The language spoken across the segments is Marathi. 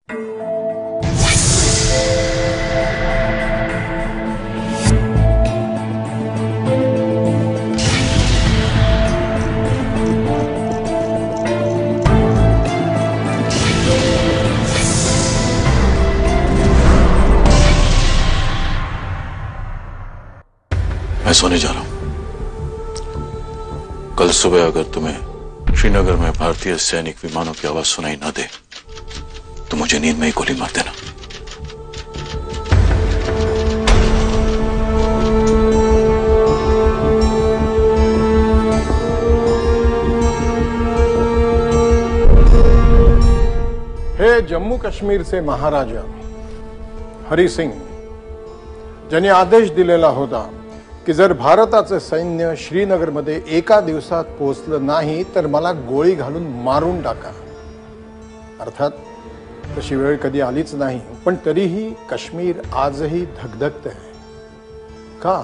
मैं सोने जा रहा हूं। कल सुबह अगर तुम्हें श्रीनगर में भारतीय सैनिक विमानों की आवाज सुनाई ना दे तो मुझे नींद में ही गोली मार देना। हे जम्मू काश्मीर से महाराजा हरी सिंग ज्यांनी आदेश दिलेला होता की जर भारताचे सैन्य श्रीनगरमध्ये एका दिवसात पोहोचलं नाही तर मला गोळी घालून मारून टाका। अर्थात तशी वेळ कधी आलीच नाही, पण तरीही काश्मीर आजही धगधगते आहे। का?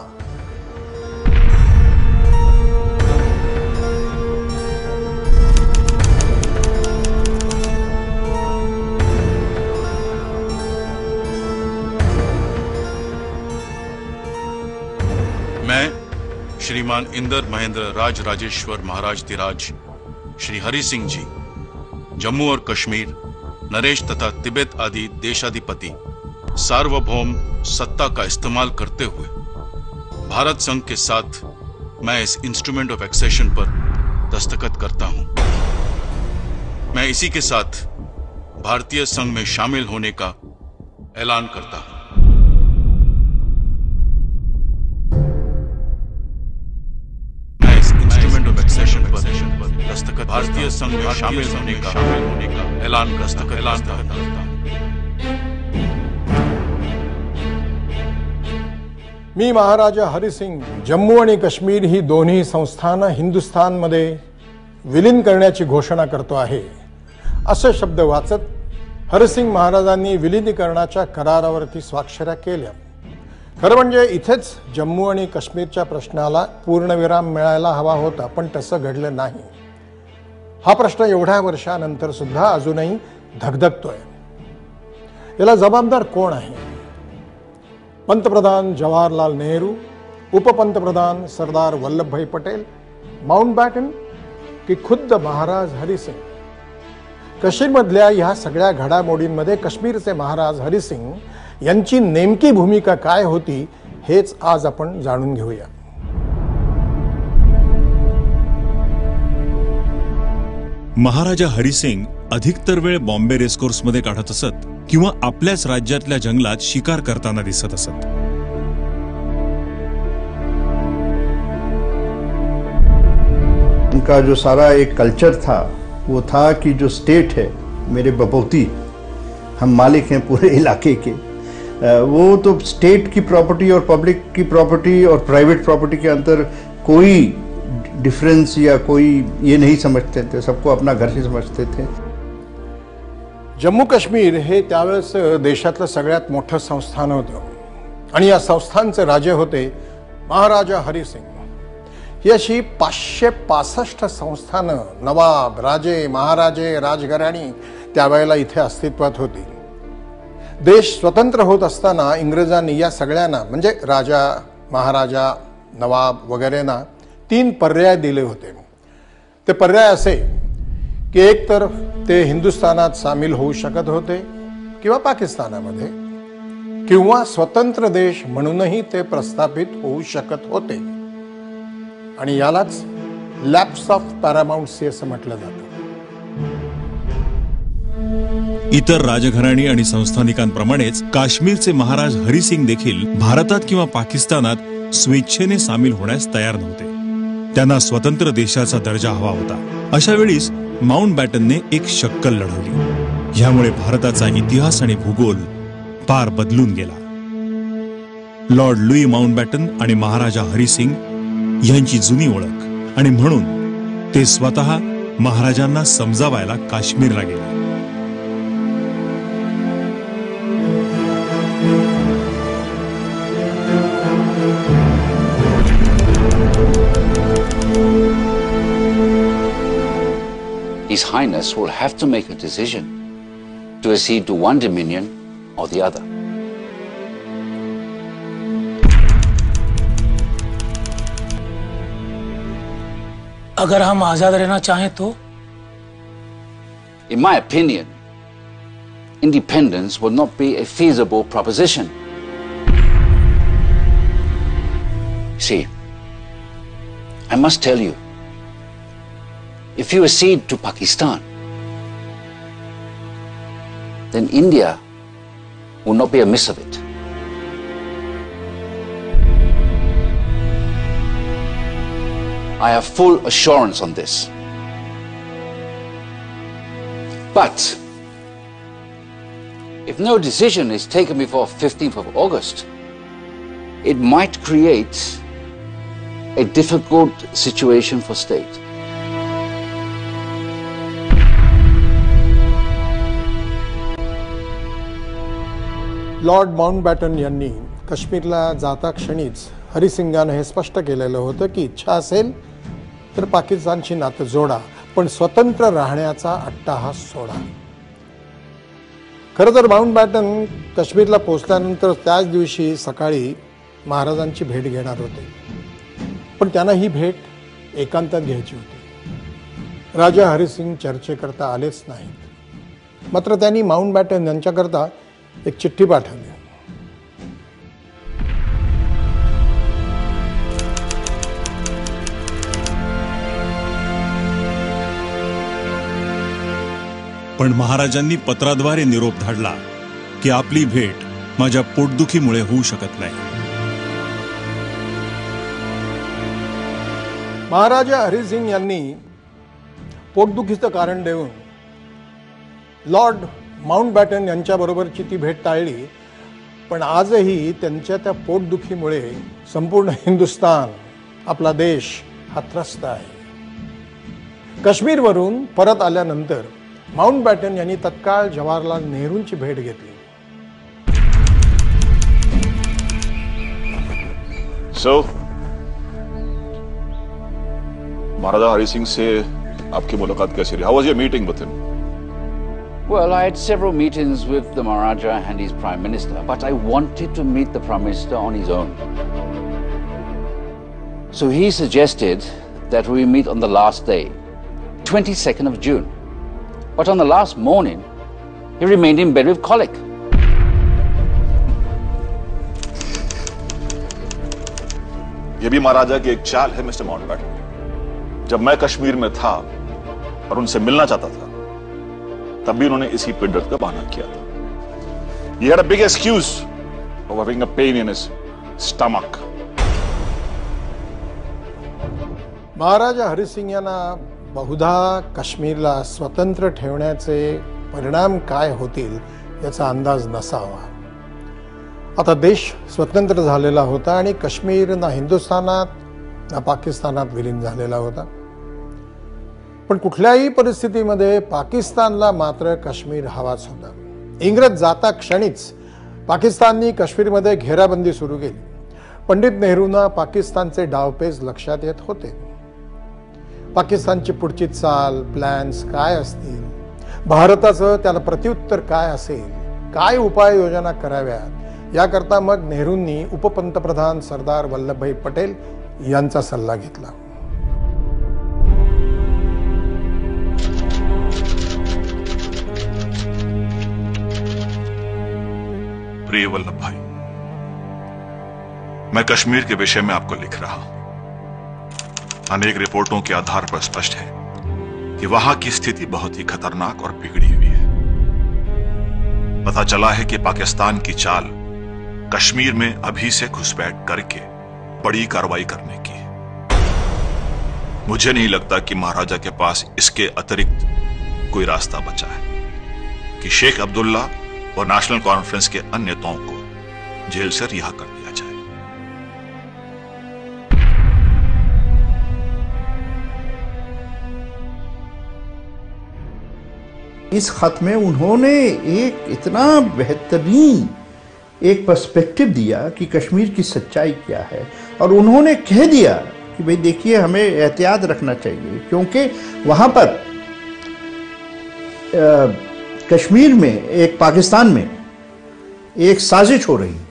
मैं श्रीमान इंदर महेंद्र राज राजेश्वर महाराज धीराज श्री हरि सिंह जी जम्मू और कश्मीर नरेश तथा तिब्बत आदि देशाधिपति सार्वभौम सत्ता का इस्तेमाल करते हुए भारत संघ के साथ मैं इस इंस्ट्रूमेंट ऑफ एक्सेशन पर दस्तखत करता हूं। मैं इसी के साथ भारतीय संघ में शामिल होने का ऐलान करता हूं। भारतीय संघ में शामिल होने का ऐलान करता हूं। मी महाराजा हरी सिंग जम्मू आणि काश्मीर ही दोन्ही संस्थानं हिंदुस्थानमध्ये विलीन करण्याची घोषणा करतो आहे असे शब्द वाचत हरिसिंग महाराजांनी विलीनीकरणाच्या करारावरती स्वाक्षऱ्या केल्या। खरं म्हणजे इथेच जम्मू आणि काश्मीरच्या प्रश्नाला पूर्णविराम मिळायला हवा होता, पण तसं घडलं नाही। हा प्रश्न एवढ्या वर्षानंतर सुद्धा अजूनही धगधगतोय। याला जबाबदार कोण आहे? पंतप्रधान जवाहरलाल नेहरू, उपपंतप्रधान सरदार वल्लभभाई पटेल, माउंटबॅटन की खुद्द महाराज हरी सिंग? काश्मीरमधल्या ह्या सगळ्या घडामोडींमध्ये काश्मीरचे महाराज हरी सिंग यांची नेमकी भूमिका काय होती हेच आज आपण जाणून घेऊया। महाराजा हरी सिंग अधिकतर वेळ बॉम्बे रेसकोर्स मध्ये काढत असत किंवा आपल्याच राज्यातल्या जंगलात शिकार करताना दिसत असत। उनका जो सारा एक कल्चर था वो था कि जो स्टेट है मेरे बपौती, हम मालिक हैं पूरे इलाके के, वो तो स्टेट की प्रॉपर्टी और पब्लिक की प्रॉपर्टी और प्राइवेट प्रॉपर्टी के अंदर कोई डिफरेंस या कोई ये नहीं समझते थे, सबको अपना घर ही समझते थे। जम्मू काश्मीर हे त्यावेळेस देशातलं सगळ्यात मोठं संस्थान होतं आणि या संस्थानचे राजे होते महाराजा हरी सिंग। ही अशी 565 संस्थानं, नवाब, राजे, महाराजे, राजघराणी त्यावेळेला इथे अस्तित्वात होती। देश स्वतंत्र होत असताना इंग्रजांनी या सगळ्यांना म्हणजे राजा, महाराजा, नवाब वगैरेंना 3 पर्याय दिले होते। ते पर्याय असे की एक तर ते हिंदुस्थानात सामील होऊ शकत होते किंवा पाकिस्तानामध्ये, किंवा स्वतंत्र देश म्हणूनही ते प्रस्थापित होऊ शकत होते आणि यालाच लॅप्स ऑफ पॅरामाउंटसी असं म्हटलं जातं। इतर राजघराणी आणि संस्थानिकांप्रमाणेच काश्मीरचे महाराज हरी सिंग देखील भारतात किंवा पाकिस्तानात स्वेच्छेने सामील होण्यास तयार नव्हते। त्यांना स्वतंत्र देशाचा दर्जा हवा होता। अशा वेळीस माउंटबॅटनने एक शक्कल लढवली। यामुळे भारताचा इतिहास आणि भूगोल पार बदलून गेला। लॉर्ड लुई माउंटबॅटन आणि महाराजा हरी सिंग यांची जुनी ओळख आणि म्हणून ते स्वतः महाराजांना समजावायला काश्मीरला गेले। His Highness will have to make a decision. to accede to one dominion or the other. अगर हम आजाद रहना चाहें तो? In my opinion, independence would not be a feasible proposition. See, I must tell you, if you accede to Pakistan, then India will not be amiss of it. I have full assurance on this. But if no decision is taken before 15th of August, it might create a difficult situation for state. Lord Mountbatten यांनी काश्मीरला जाता क्षणीच हरिसिंगानं हे स्पष्ट केलेलं होतं की इच्छा असेल तर पाकिस्तानशी नातं जोडा, पण स्वतंत्र राहण्याचा अट्टाहास सोडा. खरं तर माउंटबॅटन काश्मीरला पोहोचल्यानंतर त्याच दिवशी सकाळी महाराजांची भेट घेणार होते, पण त्यांना ही भेट एकांतात घ्यायची होती. राजा हरिसिंग चर्चेकरता आलेच नाहीत. मात्र त्यांनी माउंटबॅटन यांच्याकरता एक चिठ्ठी पाठवली. पण महाराजांनी पत्राद्वारे निरोप धाडला की आपली भेट माझ्या पोटदुखीमुळे होऊ शकत नाही. महाराजा हरिसिंग यांनी पोटदुखीचं कारण देऊन लॉर्ड माउंटबॅटन यांच्याबरोबरची ती भेट टाळली. पण आजही त्यांच्या त्या पोटदुखीमुळे संपूर्ण हिंदुस्तान, आपला देश हा त्रस्त आहे. काश्मीरवरून परत आल्यानंतर माउंटबॅटन यांनी तत्काळ जवाहरलाल नेहरूंची भेट घेतली. सो महाराजा हरि सिंह से आपकी मुलाकात कैसी रही? How was your meeting with him? Well, I had several meetings with the Maharaja and his Prime Minister, but I wanted to meet the Prime Minister on his own. So he suggested that we meet on the last day, 22nd of June. But on the last morning, he remained in bed with colic. ये भी महाराजा की एक चाल है मिस्टर माउंटबैटन. जब मैं कश्मीर में था और उनसे मिलना चाहता था, तब भी उन्होंने इसी पिंडत का बहाना किया था. He had a big excuse of having a pain in his stomach. महाराजा हरिसिंग यांना बहुधा काश्मीरला स्वतंत्र ठेवण्याचे परिणाम काय होतील याचा अंदाज नसावा. आता देश स्वतंत्र झालेला होता आणि काश्मीर ना हिंदुस्थानात ना पाकिस्तानात विलीन झालेला होता. पण कुठल्याही परिस्थितीमध्ये पाकिस्तानला मात्र काश्मीर हवाच होता. इंग्रज जाता क्षणीच पाकिस्ताननी काश्मीरमध्ये घेराबंदी सुरू केली. पंडित नेहरूंना पाकिस्तानचे डावपेच लक्षात येत होते. पाकिस्तानची पुढची चाल, प्लॅन्स काय असतील, भारताचं त्याला प्रत्युत्तर काय असेल, काय उपाययोजना कराव्यात, याकरता मग नेहरूंनी उपपंतप्रधान सरदार वल्लभभाई पटेल यांचा सल्ला घेतला. प्रिय वल्लभ भाई, मैं कश्मीर के विषय में आपको लिख रहा हूं. अनेक रिपोर्टों के आधार पर स्पष्ट है कि वहां की स्थिति बहुत ही खतरनाक और बिगड़ी हुई है. पता चला है कि पाकिस्तान की चाल कश्मीर में अभी से घुसपैठ करके बड़ी कार्रवाई करने की है. मुझे नहीं लगता कि महाराजा के पास इसके अतिरिक्त कोई रास्ता बचा है कि शेख अब्दुल्ला और नेशनल कॉन्फ्रेंस के अन्य नेताओं को जेल से रिहा कर दिया जाए. इस खत में उन्होंने एक इतना बेहतरीन एक पर्सपेक्टिव दिया कि कश्मीर की सच्चाई क्या है, और उन्होंने कह दिया कि भाई देखिए, हमें एहतियात रखना चाहिए क्योंकि वहाँ पर कश्मीर में, एक पाकिस्तान में एक साजिश हो रही है।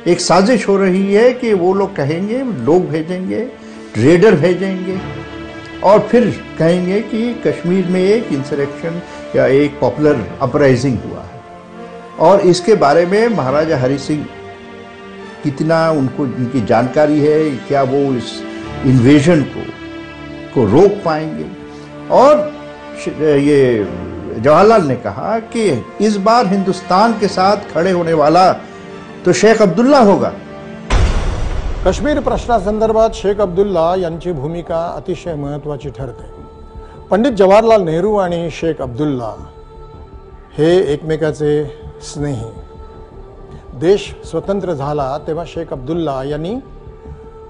एक साजिश हो रही है कि वो लोग कहेंगे, लोग भेजेंगे, रेडर भेजेंगे और फिर कहेंगे कि कश्मीर में एक इंसरेक्शन या एक पॉपुलर अपराइजिंग हुआ है। और इसके बारे में महाराजा हरि सिंह कितना उनको इनकी जानकारी है, क्या वो इस इन्वेजन को रोक पाएंगे। और ये जवाहरलाल ने कहा कि इस बार हिंदुस्तान के साथ खड़े होने वाला तो शेख अब्दुल्ला होगा। काश्मीर प्रश्नासंदर्भात शेख अब्दुल्ला यांची भूमिका अतिशय महत्त्वाची ठरते। पंडित जवाहरलाल नेहरू आणि शेख अब्दुल्ला हे एकमेकाचे स्नेही। देश स्वतंत्र झाला तेव्हा शेख अब्दुल्ला यांनी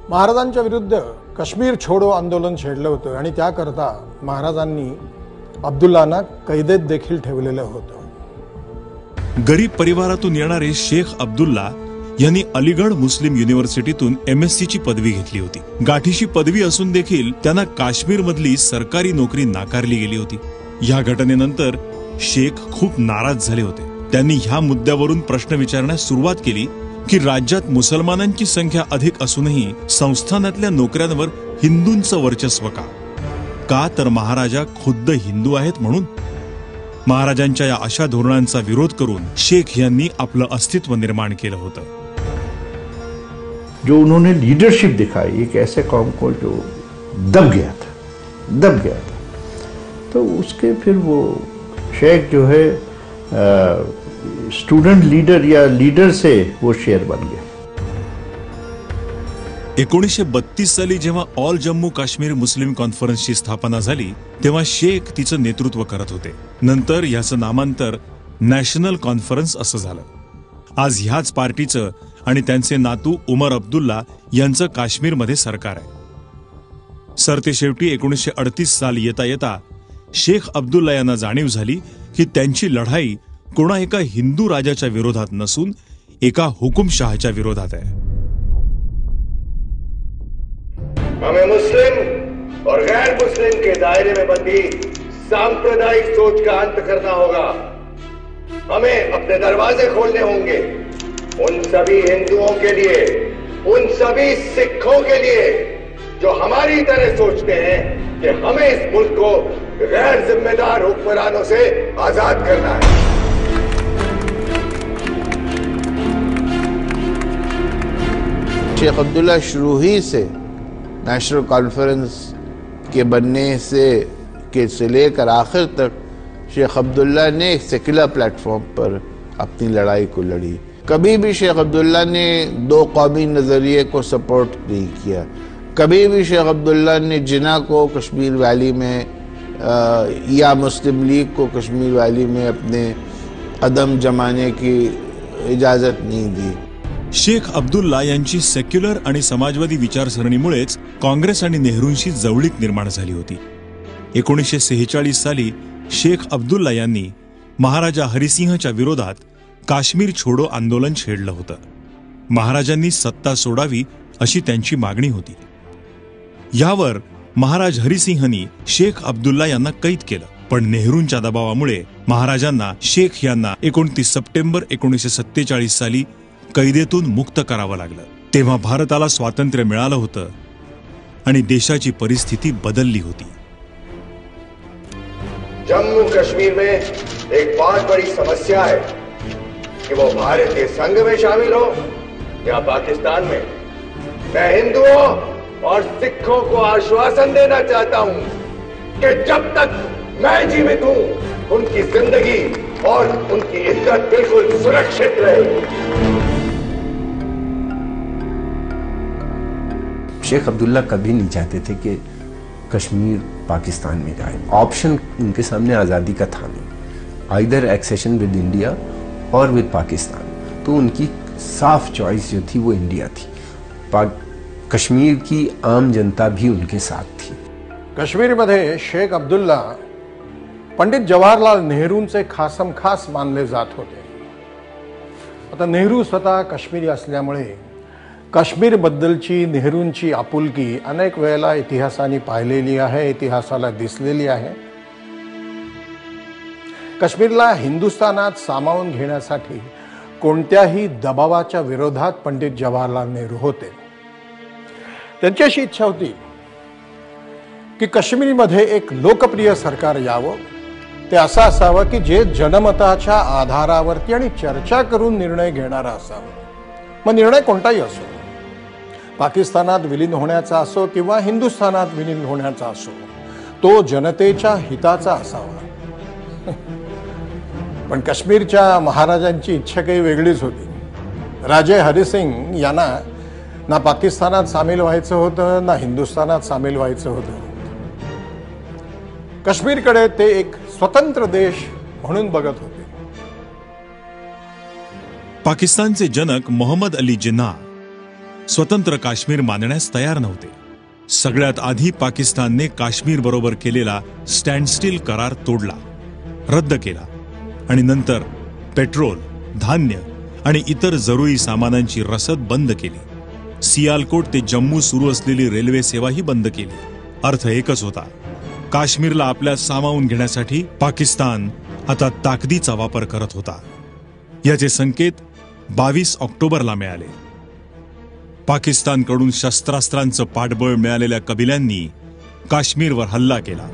महाराजांच्या विरुद्ध काश्मीर छोडो आंदोलन छेडलं होतं आणि त्याकरता महाराजांनी अब्दुल्लांना कैदेत देखील ठेवलेलं होतं। गरीब परिवारातून येणारे शेख अब्दुल्ला यांनी अलीगढ मुस्लिम युनिव्हर्सिटीतून MSc ची पदवी घेतली होती। गाठीशी पदवी असून देखील त्यांना काश्मीर मधली सरकारी नोकरी नाकारली गेली होती। या घटनेनंतर शेख खूप नाराज झाले होते। त्यांनी ह्या मुद्द्यावरून प्रश्न विचारण्यास सुरुवात केली की राज्यात मुसलमानांची संख्या अधिक असूनही संस्थानातल्या नोकऱ्यांवर हिंदूंचं वर्चस्व का तर महाराजा खुद्द हिंदू आहेत म्हणून। महाराजांच्या या अशा धोरणांचा विरोध करून शेख यांनी आपलं अस्तित्व निर्माण केलं होतं। जो उन्होंने लीडरशिप दिखाई एक ऐसे कौम को जो दब गया था, तो उसके फिर वो शेख जो है स्टूडेंट लीडर या लीडर से वो शेर बन गया। 1932 साली जेव्हा ऑल जम्मू काश्मीर मुस्लिम कॉन्फरन्सची स्थापना झाली तेव्हा शेख तिचं नेतृत्व करत होते। नंतर याचं नामांतर नॅशनल कॉन्फरन्स असं झालं। आज ह्याच पार्टीचं आणि त्यांचे नातू उमर अब्दुल्ला यांचं काश्मीरमध्ये सरकार आहे। सरतेशेवटी 1938 साल येता येता शेख अब्दुल्ला यांना जाणीव झाली की त्यांची लढाई कोणा एका हिंदू राजाच्या विरोधात नसून एका हुकुमशहाच्या विरोधात आहे। हमें मुस्लिम और गैर मुस्लिम के दायरे में बंदी सांप्रदायिक सोच का अंत करना होगा। हमें अपने दरवाजे खोलने होंगे उन सभी हिंदुओं के लिए, उन सभी सिखों के लिए जो हमारी तरह सोचते हैं कि हमें इस मुल्क को गैर जिम्मेदार हुक्मरानों से आजाद करना है। शेख अब्दुल्ला शुरू ही से नेशनल कॉन्फ्रेंस के बनने से लेकर आखिर तक शेख अब्दुल्ला ने एक सेक्युलर प्लेटफॉर्म पर अपनी लड़ाई को लड़ी। कभी भी शेख अब्दुल्ला ने दो कौमी नज़रिए को सपोर्ट नहीं किया। कभी भी शेख अब्दुल्ला ने जिना को कश्मीर वैली में या मुस्लिम लीग को कश्मीर वैली में अपने कदम जमाने की इजाज़त नहीं दी। शेख अब्दुल्ला यांची सेक्युलर आणि समाजवादी विचारसरणीमुळेच काँग्रेस आणि नेहरूंशी जवळीक निर्माण झाली होती। 1946 साली शेख अब्दुल्ला यांनी महाराजा हरिसिंहच्या विरोधात काश्मीर छोडो आंदोलन छेडलं होतं। महाराजांनी सत्ता सोडावी अशी त्यांची मागणी होती। यावर महाराज हरिसिंहनी शेख अब्दुल्ला यांना कैद केलं, पण नेहरूंच्या दबावामुळे महाराजांना शेख यांना 29 सप्टेंबर 1947 साली कैदेतून मुक्त करावं लागलं। तेव्हा भारताला स्वातंत्र्य मिळालं होतं आणि देशाची परिस्थिती बदलली होती। जम्मू कश्मीर में एक बहुत बड़ी समस्या है कि वो भारतीय संघ में शामिल हो या पाकिस्तान में। मैं हिंदुओं और सिखों को आश्वासन देना चाहता हूं कि जब तक मैं जीवित हूं उनकी जिंदगी और उनकी इज्जत बिल्कुल सुरक्षित रहेगी। शेख अब्दुल्ला कभी नहीं चाहते थे कि कश्मीर पाकिस्तान में जाए। ऑप्शन उनके सामने आज़ादी का था नहीं, आइदर एक्सेशन विद इंडिया और विद पाकिस्तान। तो उनकी साफ चॉइस जो थी वो इंडिया थी। कश्मीर की आम जनता भी उनके साथ थी। काश्मीरमध्ये शेख अब्दुल्ला पंडित जवाहरलाल नेहरूंचे खासम खास मानले जात होते। आता नेहरू स्वतः काश्मीरी असल्यामुळे काश्मीर बद्दलची नेहरूंची आपुलकी अनेक वेळेला इतिहासाने पाहिलेली आहे, इतिहासाला दिसलेली आहे। काश्मीरला हिंदुस्थानात सामावून घेण्यासाठी कोणत्याही दबावाच्या विरोधात पंडित जवाहरलाल नेहरू होते. त्यांची इच्छा होती की काश्मीरमध्ये एक लोकप्रिय सरकार यावं. ते असं असावं की जे जनमताच्या आधारावरती आणि चर्चा करून निर्णय घेणारा असावा. मग निर्णय कोणताही असो, पाकिस्तानात विलीन होण्याचा असो किंवा हिंदुस्थानात विलीन होण्याचा असो, तो जनतेच्या हिताचा असावा. पण काश्मीरच्या महाराजांची इच्छा काही वेगळीच होती. राजे हरिसिंग यांना ना पाकिस्तानात सामील व्हायचं होतं ना हिंदुस्थानात सामील व्हायचं होतं. काश्मीरकडे ते एक स्वतंत्र देश म्हणून बघत होते. पाकिस्तानचे जनक मोहम्मद अली जिन्ना स्वतंत्र काश्मीर मानण्यास तयार नव्हते. सगळ्यात आधी पाकिस्तानने काश्मीर बरोबर केलेला स्टँडस्टील करार तोडला, रद्द केला आणि नंतर पेट्रोल, धान्य आणि इतर जरुरी सामानांची रसद बंद केली. सियालकोट ते जम्मू सुरू असलेली रेल्वे सेवाही बंद केली. अर्थ एकच होता, काश्मीरला आपल्या सामावून घेण्यासाठी पाकिस्तान आता ताकदीचा वापर करत होता. याचे संकेत 22 ऑक्टोबरला मिळाले. पाकिस्तानकडून शस्त्रास्त्रांचं पाठबळ मिळालेल्या कबिल्यांनी काश्मीरवर हल्ला केला.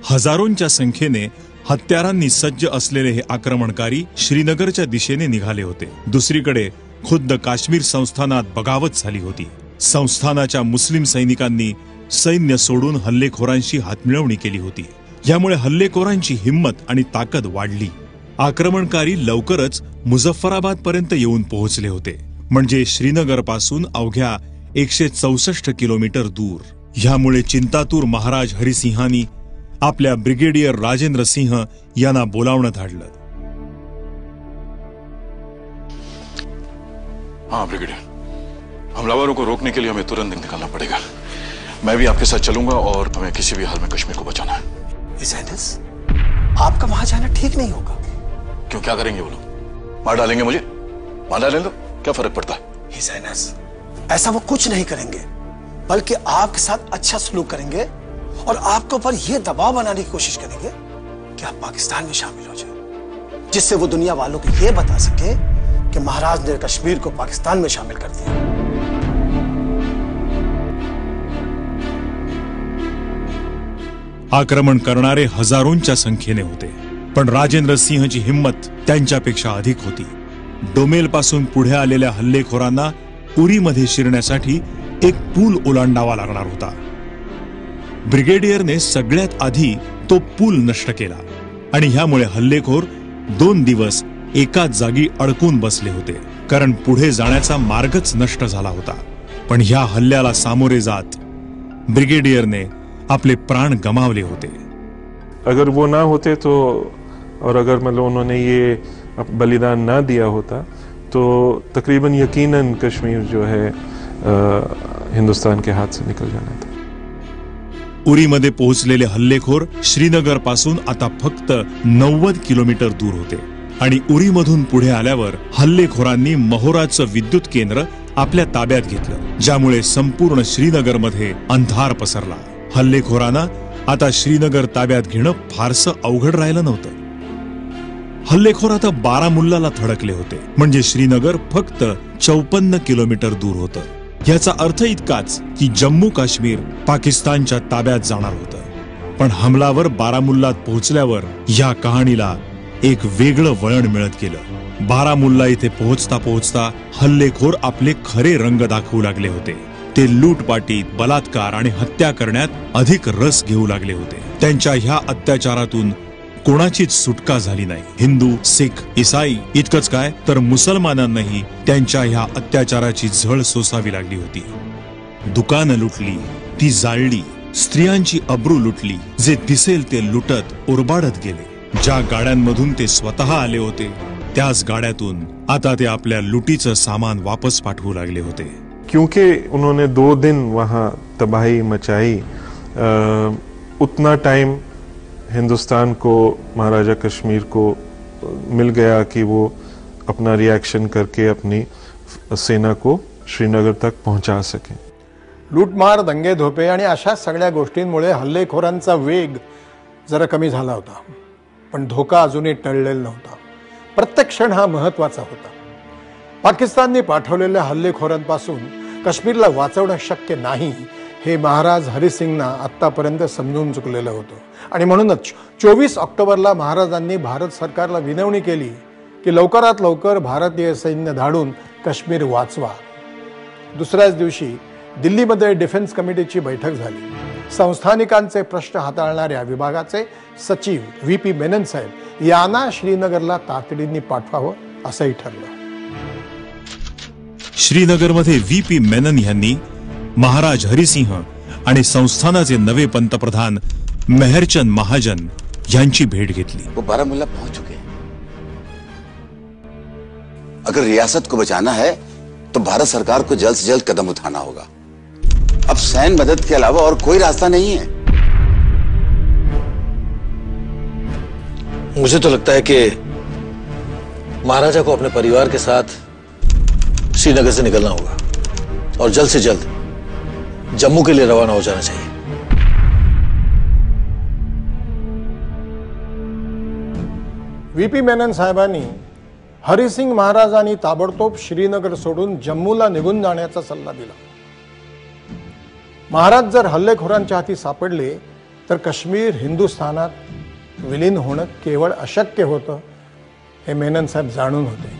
हजारोंच्या संख्येने हत्यारांनी सज्ज असलेले हे आक्रमणकारी श्रीनगरच्या दिशेने निघाले होते. दुसरीकडे खुद्द काश्मीर संस्थानात बगावत झाली होती. संस्थानाच्या मुस्लिम सैनिकांनी सैन्य सोडून हल्लेखोरांशी हातमिळवणी केली होती. यामुळे हल्लेखोरांची हिंमत आणि ताकद वाढली. आक्रमणकारी लवकरच मुझफ्फराबाद पर्यंत येऊन पोहोचले होते, म्हणजे श्रीनगर पासून अवघ्या 164 किलोमीटर दूर. ह्यामुळे चिंतातूर महाराज हरिसिंहांनी आपल्या ब्रिगेडियर राजेंद्र सिंह यांना बोलावणं धाडलं. हाँ ब्रिगेडियर, हमलावरों को रोकने के लिए हमें तुरंत निकलना पड़ेगा. मैं भी आपके साथ चलूंगा और हमें किसी भी हाल में कश्मीर को बचाना है. हिज हाइनेस, आपका वहां जाना ठीक नहीं होगा. क्यों, क्या करेंगे वो लोग? मार डालेंगे मुझे? मार डालें तो क्या फर्क पड़ता है? हिज हाइनेस, ऐसा वो कुछ नहीं करेंगे, बल्कि आपके साथ अच्छा सलूक करेंगे और आपके ऊपर यह दबाव बनाने की कोशिश करेंगे कि आप पाकिस्तान में शामिल हो जाए, जिससे वो दुनिया वालों को यह बता सके कि महाराज ने कश्मीर को पाकिस्तान में शामिल कर दिया. आक्रमण करणारे हजारोंच्या संख्येने होते, पण राजेंद्र सिंहची हिंमत त्यांच्यापेक्षा अधिक होती. डोमेल पासून पुढे आलेल्या हल्लेखोरांना उरीमध्ये शिरण्यासाठी एक पूल ओलांडावा लागणार होता. ब्रिगेडियरने सगळ्यात आधी तो पूल नष्ट केला आणि ह्यामुळे हल्लेखोर 2 दिवस एकाच जागी अडकून बसले होते, कारण पुढे जाण्याचा मार्गच नष्ट झाला होता. पण ह्या हल्ल्याला सामोरे जात ब्रिगेडियरने अपने प्राण गंवावले होते. अगर वो ना होते तो, और अगर मतलब उन्होंने ये बलिदान ना दिया होता तो तकरीबन यकीनन कश्मीर जो है हिंदुस्तान के हाथ से निकल जाना था. उरीमध्ये पोहोचलेले हल्लेखोर श्रीनगर पासून आता फक्त 90 किलोमीटर दूर होते आणि उरीमधून पुढे आल्यावर हल्लेखोरांनी महोराचं विद्युत केंद्र आपल्या ताब्यात घेतलं, ज्यामुळे संपूर्ण श्रीनगरमध्ये अंधार पसरला. हल्लेखोरांना आता श्रीनगर ताब्यात घेणं फारसं अवघड राहिलं नव्हतं. हल्लेखोर आता बारामुल्लाला थडकले होते, म्हणजे श्रीनगर फक्त 54 किलोमीटर दूर होतं. याचा अर्थ इतकाच की जम्मू काश्मीर पाकिस्तानच्या ताब्यात जाणार होतं. पण हमलावर बारामुल्लात पोहोचल्यावर या कहाणीला एक वेगळं वळण मिळत गेलं. बारामुल्ला इथे पोहोचता पोहोचता हल्लेखोर आपले खरे रंग दाखवू लागले होते. ते लूटपाटीत, बलात्कार आणि हत्या करण्यात अधिक रस घेऊ लागले होते. त्यांच्या ह्या अत्याचारातून कोणाचीच सुटका झाली नाही. हिंदू, सिख, ईसाई इतकंच काय तर मुसलमानांनाही त्यांच्या ह्या अत्याचाराची झळ सोसावी लागली होती. दुकानं लुटली, ती जाळली, स्त्रियांची अब्रू लुटली. जे दिसेल ते लुटत उरबाडत गेले. ज्या गाड्यांमधून ते स्वतः आले होते त्याच गाड्यातून आता ते आपल्या लुटीचं सामान वापस पाठवू लागले होते. क्योंकि उन्होंने 2 दिन वहाँ तबाही मचाई, उतना टाइम हिंदुस्तान को, महाराजा कश्मीर को मिल गया कि वो अपना रिएक्शन करके अपनी सेना को श्रीनगर तक पहुंचा सके. लूटमार, दंगे धोपे आणि अशा सगळ्या गोष्टींमुळे हल्लेखोरांचा वेग जरा कमी झाला होता, पण धोका अजूनही टळलेला नव्हता. प्रत्येक क्षण हा महत्वाचा होता. पाकिस्तानने पाठवलेल्या हल्लेखोरांपासून काश्मीरला वाचवणं शक्य नाही हे महाराज हरिसिंगना आत्तापर्यंत समजून चुकलेलं होतं. आणि म्हणूनच 24 ऑक्टोबरला महाराजांनी भारत सरकारला विनवणी केली की लवकरात लवकर भारतीय सैन्य धाडून काश्मीर वाचवा. दुसऱ्याच दिवशी दिल्लीमध्ये डिफेन्स कमिटीची बैठक झाली. संस्थानिकांचे प्रश्न हाताळणाऱ्या विभागाचे सचिव VP मेनन साहेब यांना श्रीनगरला तातडीने पाठवावं असंही ठरलं. श्रीनगरमध्ये VP मेनन यांनी महाराज हरिसिंह आणि संस्थानाचे नवे पंतप्रधान मेहरचंद महाजन यांची भेट घेतली. वो बारामूला पहुंच चुके हैं. अगर रियासत को बचाना है तो भारत सरकार को जल्द से जल्द कदम उठाना होगा. अब सैन्य मदद के अलावा और कोई रास्ता नहीं है. मुझे तो लगता है कि महाराजा को अपने परिवार के साथ श्रीनगर से निकलना होगा और जल्द से जल्द जम्मू के लिए रवाना हो जाना चाहिए. VP मेनन साहेबांनी हरिसिंग महाराजांनी ताबडतोब श्रीनगर सोडून जम्मूला निघून जाण्याचा सल्ला दिला. महाराज जर हल्लेखोरांच्या हाती सापडले तर काश्मीर हिंदुस्थानात विलीन होणं केवळ अशक्य होतं हे मेनन साहेब जाणून होते.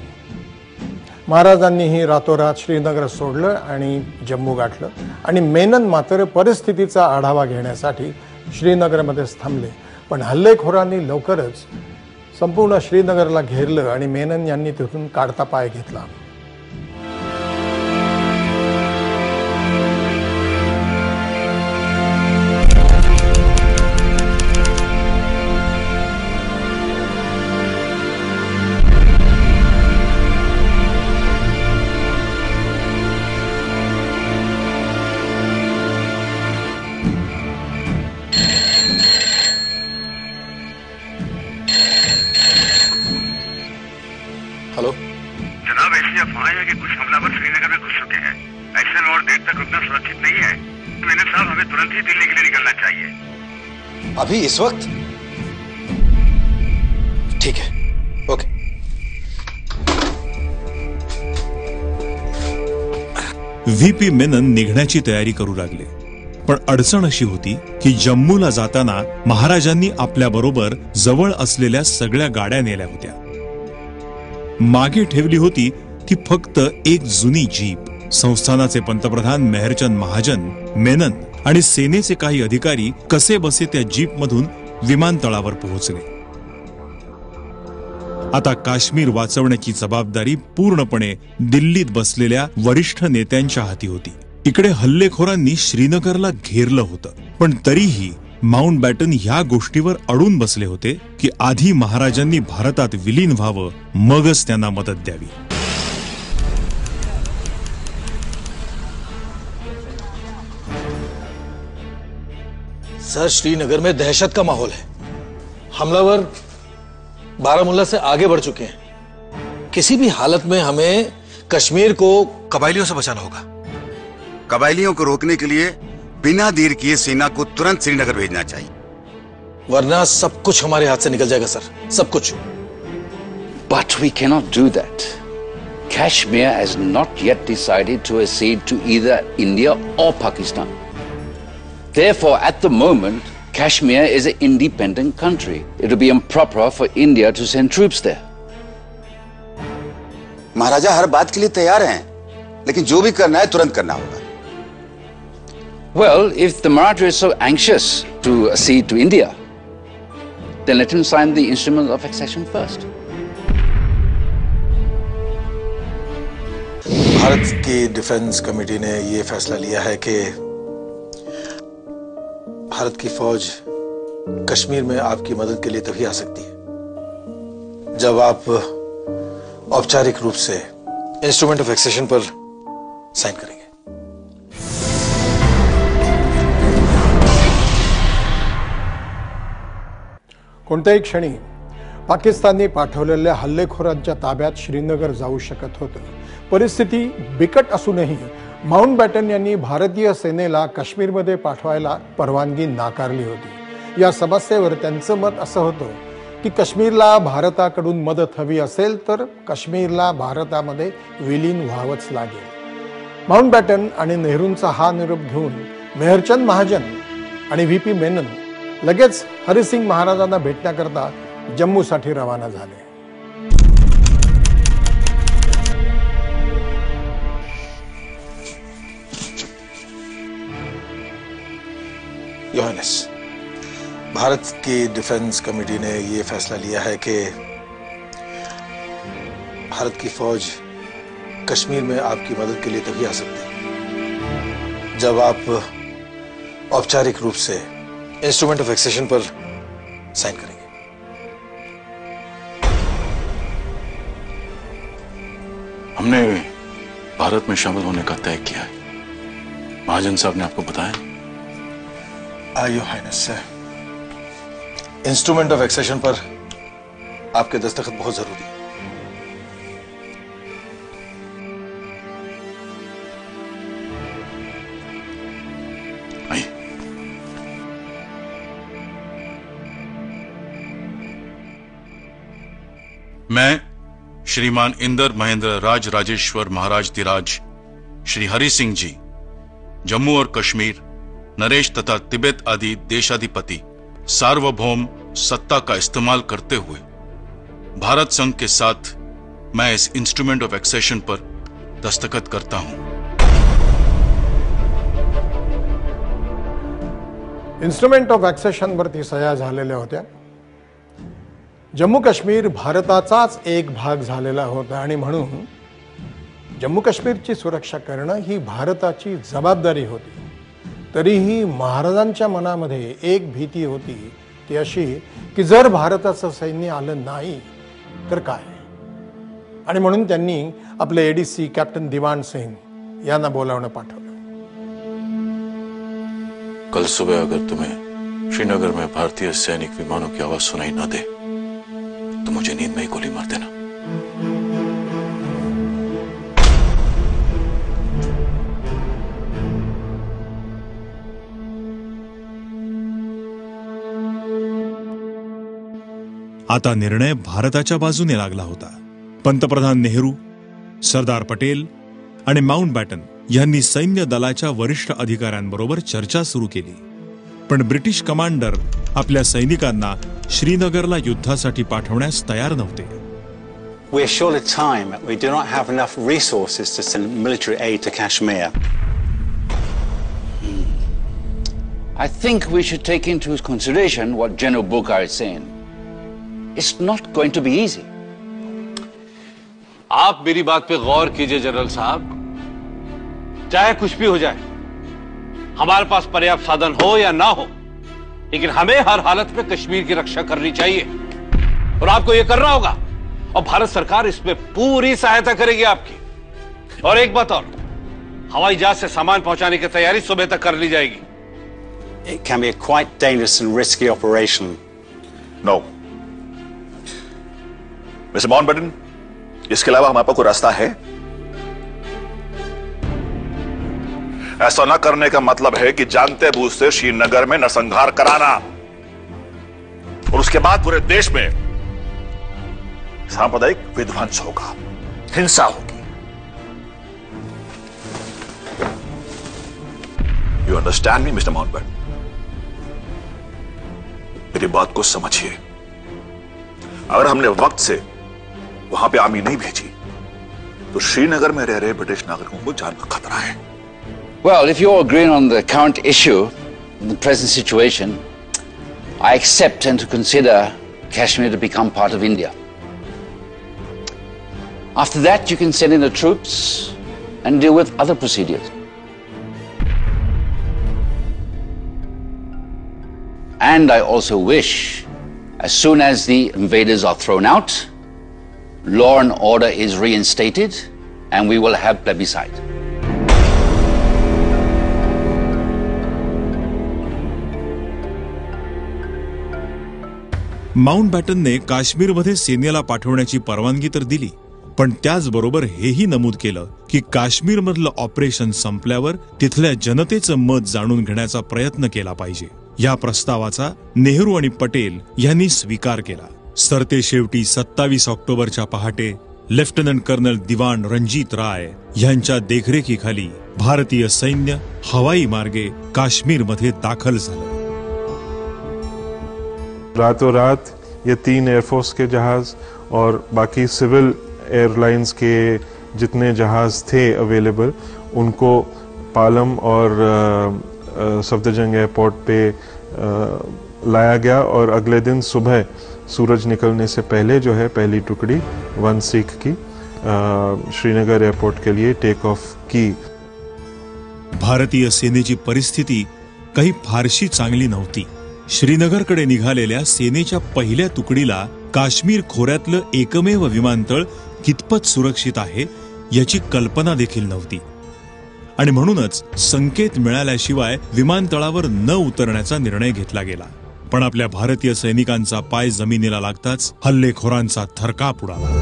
महाराजांनीही रातोरात श्रीनगर सोडलं आणि जम्मू गाठलं. आणि मेनन मात्र परिस्थितीचा आढावा घेण्यासाठी श्रीनगरमध्येच थांबले. पण हल्लेखोरांनी लवकरच संपूर्ण श्रीनगरला घेरलं आणि मेनन यांनी तिथून काढता पाय घेतला. हेलो जनाब, ऐसी अफवाहें हैं कि कुछ हमलावर श्रीनगर में घुस चुके हैं. ऐसे में और देर तक रुकना सुरक्षित नहीं है. मेनन साहब, हमें तुरंत ही दिल्ली के लिए निकलना चाहिए. अभी इस वक्त? ठीक है, ओके. VP मेनन निघण्याची तयारी करू लागले. पण अडचण अशी होती की जम्मूला जाताना महाराजांनी आपल्या बरोबर जवळ असलेल्या सगळ्या गाड्या नेल्या होत्या. मागे ठेवली होती ती फक्त एक जुनी जीप. संस्थानाचे पंतप्रधान मेहरचंद महाजन, मेनन आणि सेनेचे काही अधिकारी कसे बसे त्या जीपमधून विमानतळावर पोहोचले. आता काश्मीर वाचवण्याची जबाबदारी पूर्णपणे दिल्लीत बसलेल्या वरिष्ठ नेत्यांच्या हाती होती. इकडे हल्लेखोरांनी श्रीनगरला घेरलं होतं, पण तरीही माउंटबॅटन ह्या गोष्टीवर अडून बसले होते की आधी महाराजांनी भारतात विलीन व्हावं, मगच त्यांना मदत द्यावी. सर, श्रीनगर में दहशत का माहौल है. हमलावर बारामूला से आगे बढ़ चुके हैं. किसी भी हालत में हमें कश्मीर को कबायलियों से बचाना होगा. कबायलियों को रोकने के लिए बिना देर किए सेना को तुरंत श्रीनगर भेजना चाहिए, वरना सब कुछ हमारे हाथ से निकल जाएगा सर, सब कुछ. But we cannot do that. Kashmir has not yet decided to accede to either India or Pakistan. Therefore, at the moment, Kashmir is an independent country. It would be improper for India to send troops there. महाराजा हर बात के लिए तैयार हैं, लेकिन जो भी करना है तुरंत करना होगा. Well, if the Maratha is so anxious to accede to India, then let him sign the instrument of accession first. Bharat की डिफेंस कमेटी ने यह फैसला लिया है कि भारत की फौज कश्मीर में आपकी मदद के लिए तभी आ सकती है जब आप औपचारिक रूप से इंस्ट्रूमेंट ऑफ एक्सेशन पर साइन करेंगे. कोणत्याही क्षणी पाकिस्तानने पाठवलेल्या हल्लेखोरांच्या ताब्यात श्रीनगर जाऊ शकत होतं. परिस्थिती बिकट असूनही माउंटबॅटन यांनी भारतीय सेनेला काश्मीरमध्ये पाठवायला परवानगी नाकारली होती. या समस्येवर त्यांचं मत असं होतं की काश्मीरला भारताकडून मदत हवी असेल तर काश्मीरला भारतामध्ये विलीन व्हावंच लागेल. माउंटबॅटन आणि नेहरूंचा हा निरोप घेऊन मेहरचंद महाजन आणि व्ही.पी. मेनन लगेच हरिसिंग महाराजांना भेटण्याकरता जम्मूसाठी रवाना झाले. योर हाइनेस, भारत की डिफेंस कमेटी ने ये फैसला लिया है कि भारत की फौज कश्मीर में आपकी मदद के लिए तभी आ सकती है जब आप औपचारिक रूप से इंस्ट्रूमेंट ऑफ एक्सेशन पर साइन करेंगे. हमने भारत में शामिल होने का तय किया है. महाजन साहब ने आपको बताया? Your highness, instrument of accession पर आपके दस्तखत बहुत जरूरी है. मैं श्रीमान इंदर महेंद्र राज राजेश्वर महाराज धीराज श्री हरि सिंह जी, जम्मू और कश्मीर, नरेश तथा तिब्बत आदि देशाधिपति सार्वभौम सत्ता का इस्तेमाल करते हुए भारत संघ के साथ मैं इस इंस्ट्रूमेंट ऑफ एक्सेशन पर दस्तखत करता हूं. इन्स्ट्रुमेंट ऑफ एक्सेशन वरती सह्या झालेल्या होत्या. जम्मू काश्मीर भारताचाच एक भाग झालेला होता आणि म्हणून जम्मू काश्मीरची सुरक्षा करणं ही भारताची जबाबदारी होती. तरीही महाराजांच्या मनामध्ये एक भीती होती, ती अशी की जर भारताचं सैन्य आलं नाही तर काय, आणि म्हणून त्यांनी आपले एडीसी कॅप्टन दिवान सिंह यांना बोलावणं पाठवलं. कल सुबह अगर तुम्हें श्रीनगर में भारतीय सैनिक विमानों की आवाज सुनाई न दे तो मुझे नींद में ही गोली मार देना. आता निर्णय भारताच्या बाजूने लागला होता. पंतप्रधान नेहरू, सरदार पटेल आणि माउंटबॅटन यांनी सैन्य दलाच्या वरिष्ठ अधिकाऱ्यांबरोबर चर्चा सुरू केली. पण ब्रिटिश कमांडर आपल्या सैनिकांना श्रीनगरला युद्धासाठी पाठवण्यास तयार नव्हते. We are short of time. We do not have enough resources to send military aid to Kashmir. I think we should take into consideration what General Bukhar is saying. It's not going to be easy. आप मेरी बात पे गौर कीजिए जनरल साहब. चाहे कुछ भी हो जाए, हमारे पास पर्याप्त साधन हो या ना हो, लेकिन हमें हर हालत में कश्मीर की रक्षा करनी चाहिए और आपको यह करना होगा, और भारत सरकार इसमें पूरी सहायता करेगी आपकी. और एक बात और, हवाई जहाज से सामान पहुंचाने की तैयारी सुबह तक कर ली जाएगी. It can be a quite dangerous and risky operation. No. Mister Mountbatten, इसके अलावा हमारे पास कोई रास्ता है? ऐसा न करने का मतलब है कि जानते बूझते श्रीनगर में नरसंहार कराना और उसके बाद पूरे देश में सांप्रदायिक विध्वंस होगा, हिंसा होगी. You understand me mister Mountbatten? मेरी बात को समझिए. अगर हमने वक्त से वहां पे आर्मी नहीं भेजी तो श्रीनगर में रह रहे ब्रिटिश नागरिकों को जान का खतरा है. Well, if you're agreeing on the current issue, the present situation, I accept and to consider Kashmir to become part of India. After that, you can send in the troops and deal with other procedures. And I also wish, as soon as the invaders are thrown out, law and order is reinstated and we will have plebiscite. माउंटबॅटनने काश्मीरमध्ये सैन्याला पाठवण्याची परवानगी तर दिली, पण त्याचबरोबर हेही नमूद केलं की काश्मीरमधलं ऑपरेशन संपल्यावर तिथल्या जनतेचं मत जाणून घेण्याचा प्रयत्न केला पाहिजे. या प्रस्तावाचा नेहरू आणि पटेल यांनी स्वीकार केला. सरतेशेवटी 27 ऑक्टोबरच्या पहाटे लेफ्टनंट कर्नल दिवाण रणजीत राय यांच्या देखरेखीखाली भारतीय सैन्य हवाई मार्गे काश्मीरमध्ये दाखल झालं. रातों रात ये 3 एयरफोर्स के जहाज और बाकी सिविल एयरलाइंस के जितने जहाज थे अवेलेबल, उनको पालम और सफदरजंग एयरपोर्ट पे लाया गया और अगले दिन सुबह सूरज निकलने से पहले जो है पहली टुकड़ी 1 सिख की श्रीनगर एयरपोर्ट के लिए टेक ऑफ की. भारतीय सेनेची परिस्थिती काही फारशी चांगली नव्हती. श्रीनगरकडे निघालेल्या सेनेच्या पहिल्या तुकडीला काश्मीर खोऱ्यातलं एकमेव विमानतळ कितपत सुरक्षित आहे याची कल्पना देखील नव्हती आणि म्हणूनच संकेत मिळाल्याशिवाय विमानतळावर न उतरण्याचा निर्णय घेतला गेला. पण आपल्या भारतीय सैनिकांचा पाय जमिनीला लागताच हल्लेखोरांचा थरकाप उडाला.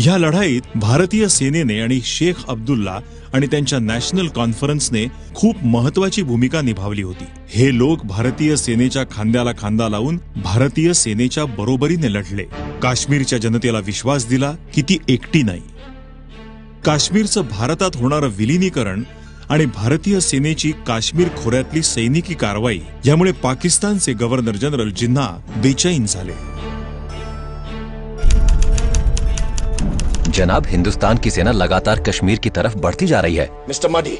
या लढाईत भारतीय सेनेने आणि शेख अब्दुल्ला आणि त्यांच्या नॅशनल कॉन्फरन्सने खूप महत्वाची भूमिका निभावली होती. हे लोक भारतीय सेनेच्या खांद्याला खांदा लावून भारतीय सेनेच्या बरोबरीने लढले. काश्मीरच्या जनतेला विश्वास दिला की ती एकटी नाही. काश्मीरचं भारतात होणारं विलीनीकरण आणि भारतीय सेनेची काश्मीर खोऱ्यातली सैनिकी कारवाई यामुळे पाकिस्तानचे गव्हर्नर जनरल जिन्ना बेचैन झाले. जनाब, हिंदुस्तान की सेना लगातार कश्मीर की तरफ बढ़ती जा रही है. मिस्टर मडी,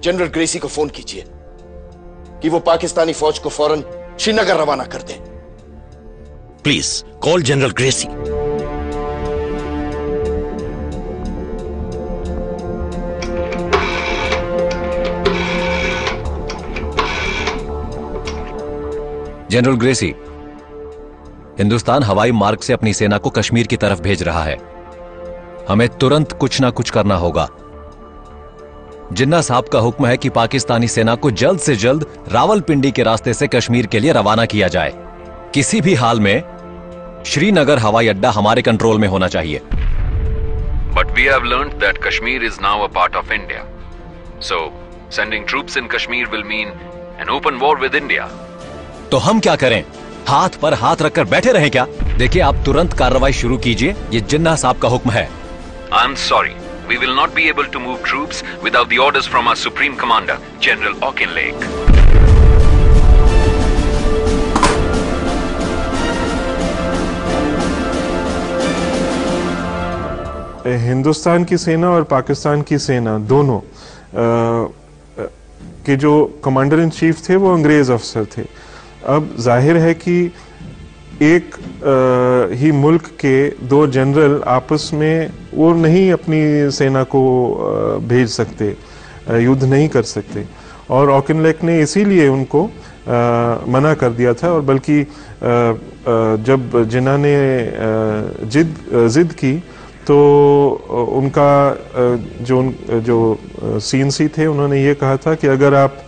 जनरल ग्रेसी को फोन कीजिए कि वो पाकिस्तानी फौज को फौरन श्रीनगर रवाना कर दे. Please call general Gracey. General Gracey, Hindustan हवाई मार्ग से अपनी सेना को कश्मीर की तरफ भेज रहा है. हमें तुरंत कुछ ना कुछ करना होगा. जिन्ना साहब का हुक्म है कि पाकिस्तानी सेना को जल्द से जल्द रावलपिंडी के रास्ते से कश्मीर के लिए रवाना किया जाए. किसी भी हाल में श्रीनगर हवाई अड्डा हमारे कंट्रोल में होना चाहिए. But we have learned that Kashmir is now a part of India. So, sending troops in Kashmir will mean an open war with India. तो हम क्या करें? हाथ पर हाथ रखकर बैठे रहें क्या? देखिए, आप तुरंत कार्रवाई शुरू कीजिए. ये जिन्ना साहब का हुक्म है. I'm sorry. We will not be able to move troops without the orders from our Supreme Commander, General Auchinleck. Hindustan की सेना और पाकिस्तान की सेना दोनों के जो कमांडर इन चीफ थे वो अंग्रेज अफसर थे. अब जाहिर है कि एक ही मुल्क के 2 जनरल आपस में वो नहीं अपनी सेना को भेज सकते, युद्ध नहीं कर सकते. और ऑकिनलेक ने इसीलिए उनको मना कर दिया था. और बल्कि जब जिन्ना ने जिद की तो उनका जो CNC थे उन्होंने ये कहा था कि अगर आप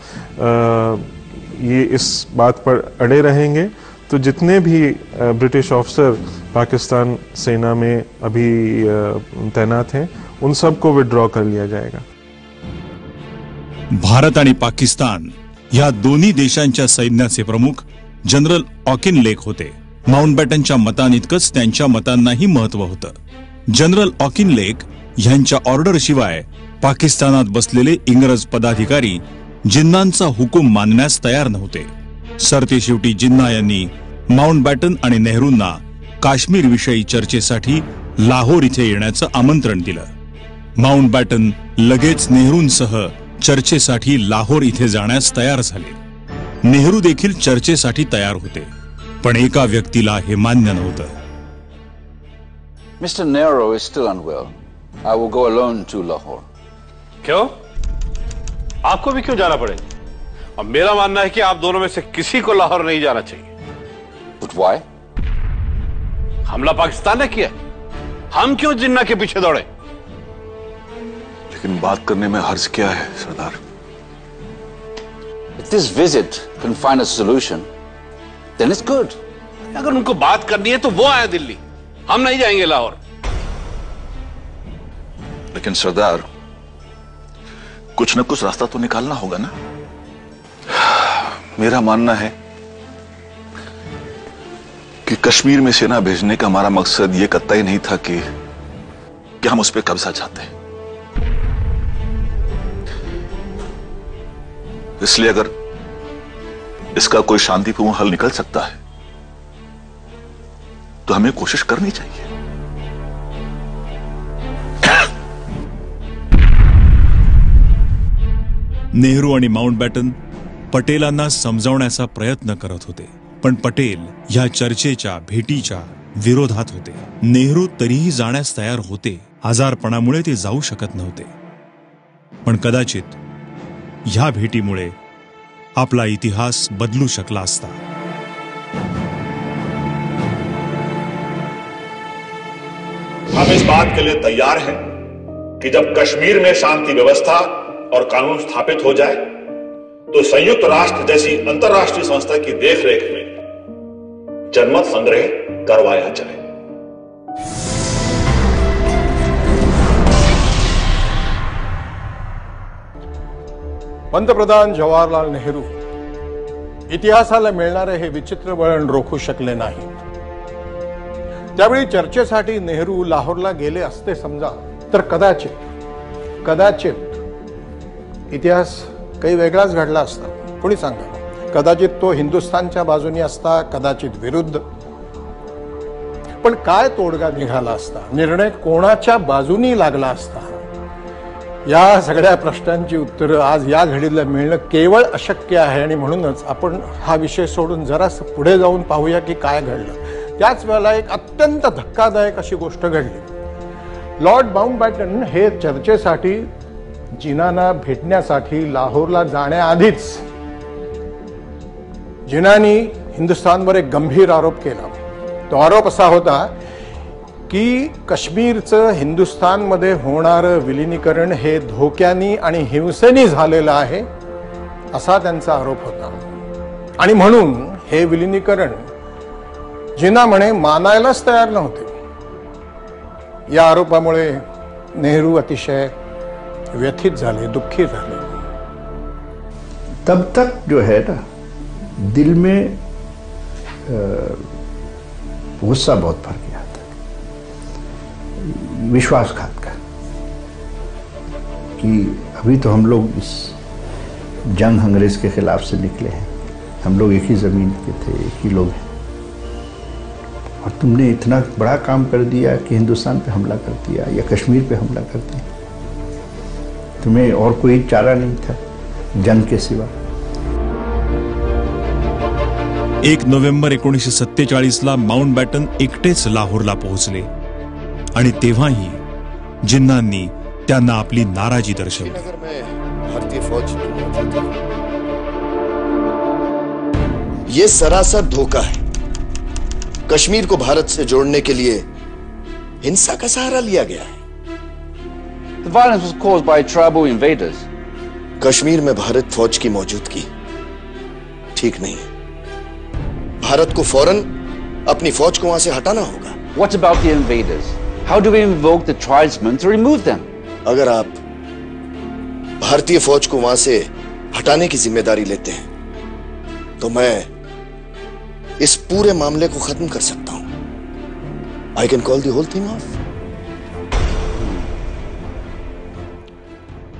ये इस बात पर अड़े रहेंगे तो जितने भी ब्रिटिश ऑफिसर पाकिस्तान सेना में अभी तैनात हैं उन सबको विड्रॉ कर लिया जाएगा. भारत आणि पाकिस्तान या दोन्ही देशांच्या सैन्याचे प्रमुख जनरल ऑकिनलेक होते. माउंटबॅटनच्या मतांइतकंच त्यांच्या मतांनाही महत्व होतं. जनरल ऑकिनलेक यांच्या ऑर्डरशिवाय पाकिस्तानात बसलेले इंग्रज पदाधिकारी जिन्नांचा हुकूम मानण्यास तयार नव्हते. सरतेशेवटी जिन्ना यांनी माउंटबॅटन आणि नेहरूंना काश्मीर विषयी चर्चेसाठी लाहोर इथे येण्याचं आमंत्रण दिलं. माउंटबॅटन लगेच नेहरूंसह चर्चेसाठी लाहोर इथे जाण्यास तयार झाले. नेहरू देखील चर्चेसाठी तयार होते, पण एका व्यक्तीला हे मान्य नव्हतं. Mr. Nehru is still unwell. I will go alone to Lahore. क्यों? आपको भी क्यों जाना पड़ेगा? और मेरा मानना है कि आप दोनों में से किसी को लाहौर नहीं जाना चाहिए. But why? हमला पाकिस्तान ने किया. हम क्यों जिन्ना के पीछे दौड़े? लेकिन बात करने में हर्ज क्या है सरदार? If this visit can find a solution, then it's good. अगर उनको बात करनी है तो वो आए दिल्ली. हम नहीं जाएंगे लाहौर. लेकिन सरदार, कुछ न कुछ रास्ता तो निकालना होगा ना। मेरा मानना है कि कश्मीर में सेना भेजने का हमारा मकसद यह कतई नहीं था कि हम उस पर कब्जा चाहते हैं। इसलिए अगर इसका कोई शांतिपूर्ण हल निकल सकता है तो हमें कोशिश करनी चाहिए। नेहरू आणि माउंटबॅटन पटेलांना समजावण्याचा प्रयत्न करत होते, पण पटेल ह्या चर्चेच्या भेटीच्या विरोधात होते. नेहरू तरीही जाण्यास तयार होते. आजारपणामुळे ते जाऊ शकत नव्हते. पण कदाचित ह्या भेटीमुळे आपला इतिहास बदलू शकला असता. हम इस बात के लिए तैयार हैं कि जब कश्मीर में शांति व्यवस्था और कानून स्थापित हो जाए तो संयुक्त राष्ट्र जैसी अंतर्राष्ट्रीय संस्था की देखरेख में जनमत संग्रह करवाया जाए. पंतप्रधान जवाहरलाल नेहरू इतिहासाला मिळणारे हे विचित्र वळण रोखू शकले नाही. त्यावेळी चर्चेसाठी नेहरू लाहोरला गेले असते समजा तर कदाचित इतिहास काही वेगळाच घडला असता. कोणी सांगा, कदाचित तो हिंदुस्थानच्या बाजूने असता, कदाचित विरुद्ध. पण काय तोडगा निघाला असता, निर्णय कोणाच्या बाजूनी लागला असता, या सगळ्या प्रश्नांची उत्तरं आज या घडीला मिळणं केवळ अशक्य आहे. आणि म्हणूनच आपण हा विषय सोडून जरास पुढे जाऊन पाहूया की काय घडलं. त्याच वेळेला एक अत्यंत धक्कादायक अशी गोष्ट घडली. लॉर्ड माउंटबॅटन हे चर्चेसाठी जिनांना भेटण्यासाठी लाहोरला जाण्याआधीच जिनांनी हिंदुस्थानवर एक गंभीर आरोप केला. तो आरोप असा होता की काश्मीरचं हिंदुस्थानमध्ये होणारं विलीनीकरण हे धोक्यानी आणि हिंसेनी झालेलं आहे, असा त्यांचा आरोप होता. आणि म्हणून हे विलीनीकरण जिना म्हणे मानायलाच तयार नव्हते. या आरोपामुळे नेहरू अतिशय व्यथित झाले, दुःखी झाले. तब तक जो है ना दिल में गुस्सा बहुत भर गया था, विश्वासघात का, कि अभी तो हम लोग इस जंग अंग्रेज के खिलाफ से निकले हैं, हम लोग एक ही जमीन के थे, एक ही लोग हैं, और तुमने इतना बड़ा काम कर दिया कि हिंदुस्तान पे हमला कर दिया या कश्मीर पे हमला कर दिया. तुम्हें और कोई चारा नहीं था जंग के सिवा. 1 नोव्हेंबर 1947ला माउंटबॅटन एकटेच लाहोरला पोहोचले आणि तेव्हाही जिन्नांनी त्यांना आपली नाराजी दर्शवली. भारतीय फौज ये सरासर धोखा है. कश्मीर को भारत से जोड़ने के लिए हिंसा का सहारा लिया गया है. The violence was caused by tribal invaders. Kashmir में भारत फौज की मौजूदगी ठीक नहीं है. भारत को फौरन अपनी फौज को वहां से हटाना होगा. What about the invaders? How do we invoke the tribesmen to remove them? अगर आप भारतीय फौज को वहां से हटाने की जिम्मेदारी लेते हैं तो मैं इस पूरे मामले को खत्म कर सकता हूं. I can call the whole thing off.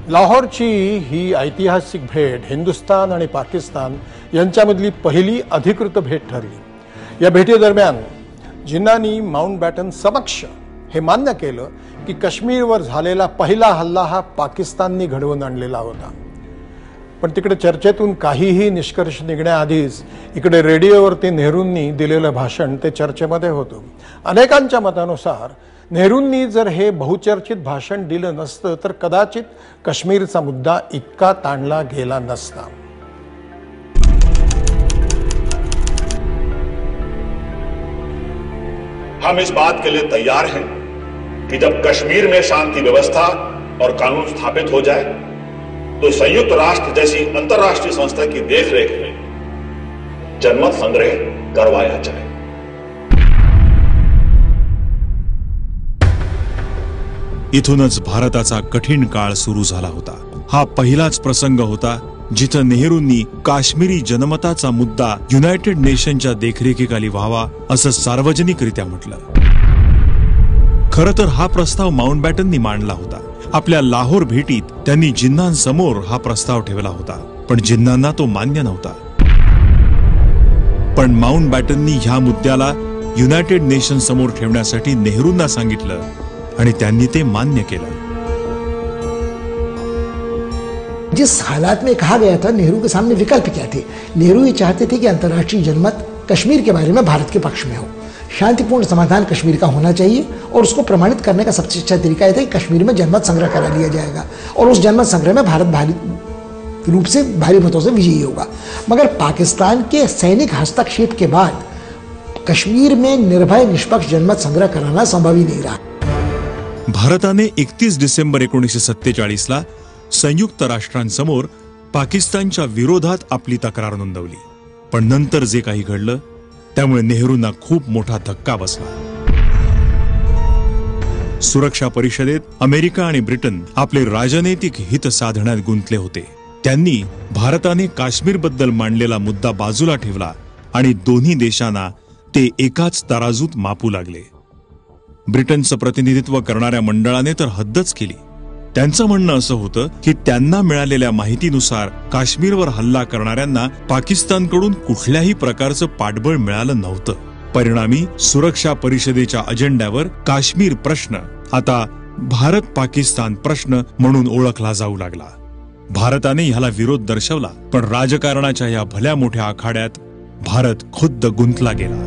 लाहोरची ही ऐतिहासिक भेट हिंदुस्थान आणि पाकिस्तान यांच्यामधली पहिली अधिकृत भेट ठरली. या भेटीदरम्यान जिन्नांनी माउंटबॅटन समक्ष हे मान्य केलं की काश्मीरवर झालेला पहिला हल्ला हा पाकिस्ताननी घडवून आणलेला होता. पण तिकडे चर्चेतून काहीही निष्कर्ष निघण्याआधीच इकडे रेडिओवरती नेहरूंनी दिलेलं भाषण ते चर्चेमध्ये होतं. अनेकांच्या मतानुसार नेहरूंनी जर हे बहुचर्चित भाषण दिलं नसतं तर कदाचित काश्मीरचा मुद्दा इतका ताणला गेला नसता. हम इस बात के लिए तैयार हैं कि जब कश्मीर में शांति व्यवस्था और कानून स्थापित हो जाए तो संयुक्त राष्ट्र जैसी अंतर्राष्ट्रीय संस्था की देखरेख में जनमत संग्रह करवाया जाए. इथूनच भारताचा कठीण काळ सुरू झाला होता. हा पहिलाच प्रसंग होता जिथं नेहरूंनी काश्मीरी जनमताचा मुद्दा युनायटेड नेशनच्या देखरेखीखाली व्हावा असं सार्वजनिकरित्या म्हटलं. खरं तर हा प्रस्ताव माउंटबॅटननी मांडला होता. आपल्या लाहोर भेटीत त्यांनी जिन्नांसमोर हा प्रस्ताव ठेवला होता, पण जिन्नांना तो मान्य नव्हता. पण माउंटबॅटननी ह्या मुद्द्याला युनायटेड नेशन समोर ठेवण्यासाठी नेहरूंना सांगितलं आणि त्यांनी ते मान्य केलं. जिस हालात में कहा गया था, नेहरू के सामने विकल्प क्या थे? नेहरू ये चाहते थे कि अंतर्राष्ट्रीय जनमत कश्मीर के बारे में भारत के पक्ष में हो, शांतिपूर्ण समाधान कश्मीर का होना चाहिए और उसको प्रमाणित करने का सबसे अच्छा तरीका यह था कि कश्मीर में जनमत संग्रह करा लिया जाएगा और उस जनमत संग्रह में भारत भारी रूप से भारी मतों से विजयी होगा. मगर पाकिस्तान के सैनिक हस्तक्षेप के बाद कश्मीर में निर्भय निष्पक्ष जनमत संग्रह कराना संभव ही नहीं रहा. भारताने 31 डिसेंबर 1947ला संयुक्त राष्ट्रांसमोर पाकिस्तानच्या विरोधात आपली तक्रार नोंदवली. पण नंतर जे काही घडलं त्यामुळे नेहरूंना खूप मोठा धक्का बसला. सुरक्षा परिषदेत अमेरिका आणि ब्रिटन आपले राजनैतिक हित साधण्यात गुंतले होते. त्यांनी भारताने काश्मीरबद्दल मांडलेला मुद्दा बाजूला ठेवला आणि दोन्ही देशांना ते एकाच तराजूत मापू लागले. ब्रिटनचं प्रतिनिधित्व करणाऱ्या मंडळाने तर हद्दच केली. त्यांचं म्हणणं असं होतं की त्यांना मिळालेल्या माहितीनुसार काश्मीरवर हल्ला करणाऱ्यांना पाकिस्तानकडून कुठल्याही प्रकारचं पाठबळ मिळालं नव्हतं. परिणामी सुरक्षा परिषदेच्या अजेंड्यावर काश्मीर प्रश्न आता भारत पाकिस्तान प्रश्न म्हणून ओळखला जाऊ लागला. भारताने ह्याला विरोध दर्शवला, पण राजकारणाच्या या भल्या मोठ्या आखाड्यात भारत खुद्द गुंतला गेला.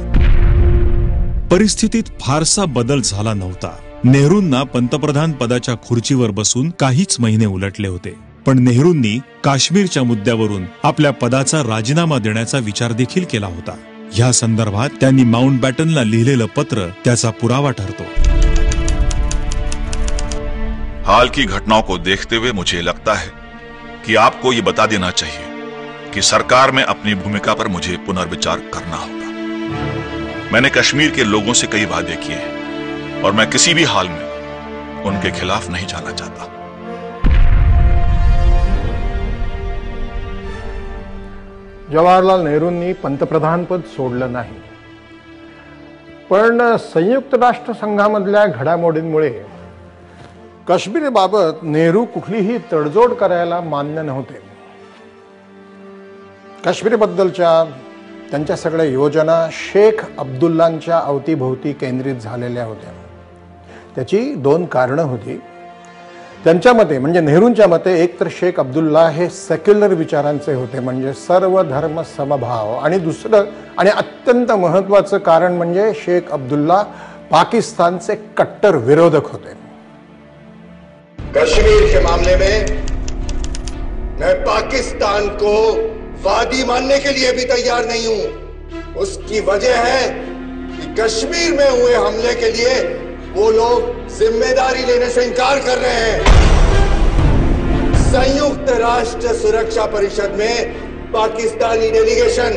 परिस्थितीत फारसा बदल झाला नव्हता. नेहरूंना पंतप्रधान पदाच्या खुर्चीवर बसून काहीच महिने उलटले होते, पण नेहरूंनी काश्मीरच्या मुद्द्यावरून आपल्या पदाचा राजीनामा देण्याचा विचार देखील केला होता. या संदर्भात त्यांनी माउंटबॅटनला लिहिलेलं पत्र त्याचा पुरावा ठरतो. हाल की घटनाओं को देखते हुए मुझे लगता है कि आपको ये बता देना चाहिए कि सरकार में अपनी भूमिका पर मुझे पुनर्विचार करना होगा. मैंने कश्मीर के लोगों से कई वादे किए हैं और मैं किसी भी हाल में उनके खिलाफ नहीं जाना चाहता. जवाहरलाल नेहरूंनी पंतप्रधानपद सोडलं नाही, पण संयुक्त राष्ट्र संघामधल्या घडामोडींमुळे काश्मीरबाबत नेहरू कुठलीही तडजोड करायला मान्य नव्हते. काश्मीरबद्दलच्या त्यांच्या सगळ्या योजना शेख अब्दुल्लांच्या अवतीभोवती केंद्रित झालेल्या होत्या. त्याची दोन कारणं होती. त्यांच्या मते म्हणजे नेहरूंच्या मते एक तर शेख अब्दुल्ला हे सेक्युलर विचारांचे होते, म्हणजे सर्व धर्म समभाव, आणि दुसरं आणि अत्यंत महत्त्वाचं कारण म्हणजे शेख अब्दुल्ला पाकिस्तानचे कट्टर विरोधक होते. कश्मीर के मामले में मैं पाकिस्तान को वादी मानने के लिए भी तैयार नहीं हूं. उसकी वजह है कि कश्मीर में हुए हमले के लिए वो लोग जिम्मेदारी लेने से इनकार कर रहे हैं. संयुक्त राष्ट्र सुरक्षा परिषद में पाकिस्तानी डेलीगेशन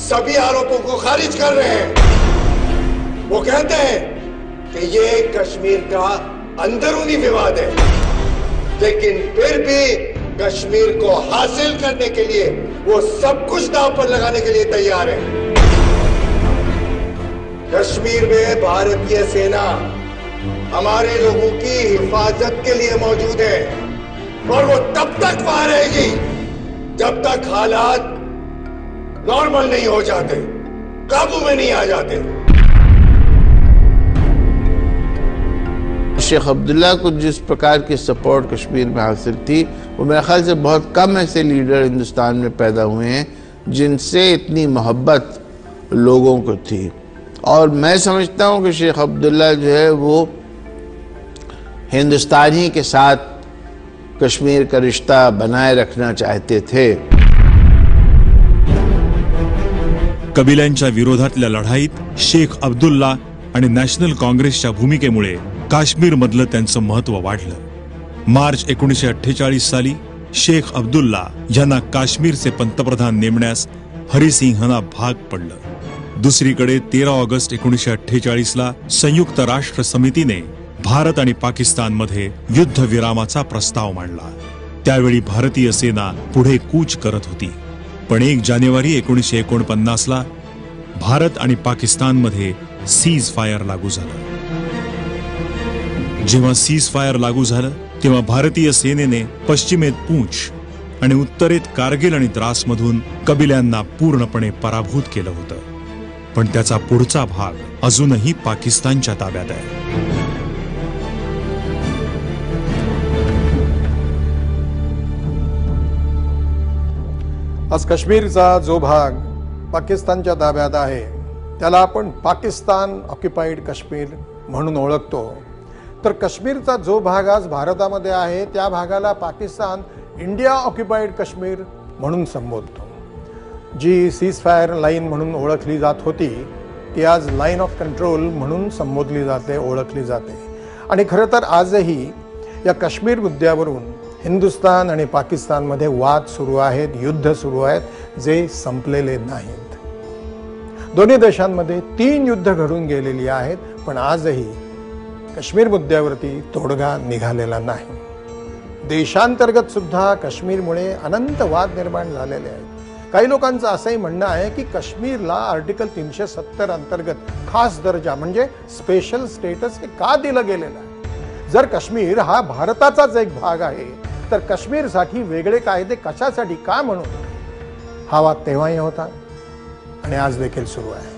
सभी आरोपों को खारिज कर रहे हैं. वो कहते हैं कि ये कश्मीर का अंदरूनी विवाद है, लेकिन फिर भी कश्मीर को हासिल करने के लिए वो सब कुछ दांव पर लगाने के लिए तैयार है. कश्मीर में भारतीय सेना हमारे लोगों की हिफाजत के लिए मौजूद है और वो तब तक वहां रहेगी जब तक हालात नॉर्मल नहीं हो जाते, काबू में नहीं आ जाते. शेख अब्दुल्ला को जिस प्रकार की सपोर्ट कश्मीर में हासिल थी, वो मेरे ख्याल से बहुत कम ऐसे लीडर हिंदुस्तान में पैदा हुए हैं जिनसे इतनी मोहब्बत लोगों को थी. और मैं समझता हूँ कि शेख अब्दुल्ला जो है वो हिंदुस्तानी के साथ कश्मीर का रिश्ता बनाए रखना चाहते थे. कबिल्यांच्या विरोधातल्या लढाईत शेख अब्दुल्ला आणि नॅशनल काँग्रेसच्या भूमिकेमुळे काश्मीरमधलं त्यांचं महत्त्व वाढलं. मार्च 1948 साली शेख अब्दुल्ला यांना काश्मीरचे पंतप्रधान नेमण्यास हरिसिंहना भाग पडलं. दुसरीकडे 13 ऑगस्ट 1948ला संयुक्त राष्ट्र समितीने भारत आणि पाकिस्तानमध्ये युद्धविरामाचा प्रस्ताव मांडला. त्यावेळी भारतीय सेना पुढे कूच करत होती. पण 1 जानेवारी 1949ला भारत आणि पाकिस्तानमध्ये सीज फायर लागू झालं. जेव्हा सीज फायर लागू झालं तेव्हा भारतीय सेनेने पश्चिमेत पूंछ आणि उत्तरेत कारगिल आणि द्रासमधून कबिल्यांना पूर्णपणे पराभूत केलं होतं. पण त्याचा पुढचा भाग अजूनही पाकिस्तानच्या ताब्यात आहे. आज काश्मीरचा जो भाग पाकिस्तानच्या ताब्यात आहे त्याला आपण पाकिस्तान ऑक्युपाईड काश्मीर म्हणून ओळखतो. तर काश्मीरचा जो भाग आज भारतामध्ये आहे त्या भागाला पाकिस्तान इंडिया ऑक्युपाईड काश्मीर म्हणून संबोधतो. जी सीज फायर लाईन म्हणून ओळखली जात होती ती आज लाईन ऑफ कंट्रोल म्हणून संबोधली जाते, ओळखली जाते. आणि खरं तर आजही या काश्मीर मुद्द्यावरून हिंदुस्थान आणि पाकिस्तानमध्ये वाद सुरू आहेत, युद्ध सुरू आहेत, जे संपलेले नाहीत. दोन्ही देशांमध्ये 3 युद्ध घडून गेलेली आहेत, पण आजही काश्मीर मुद्द्यावरती तोडगा निघालेला नाही. देशांतर्गत सुद्धा काश्मीरमुळे अनंत वाद निर्माण झालेले आहेत. काही लोकांचं असंही म्हणणं आहे की काश्मीरला आर्टिकल 370 अंतर्गत खास दर्जा म्हणजे स्पेशल स्टेटस हे का दिलं गेलेलं आहे. जर काश्मीर हा भारताचाच एक भाग आहे तर काश्मीरसाठी वेगळे कायदे कशासाठी, का म्हणून, हा वाद तेव्हाही होता आणि आज देखील सुरू आहे.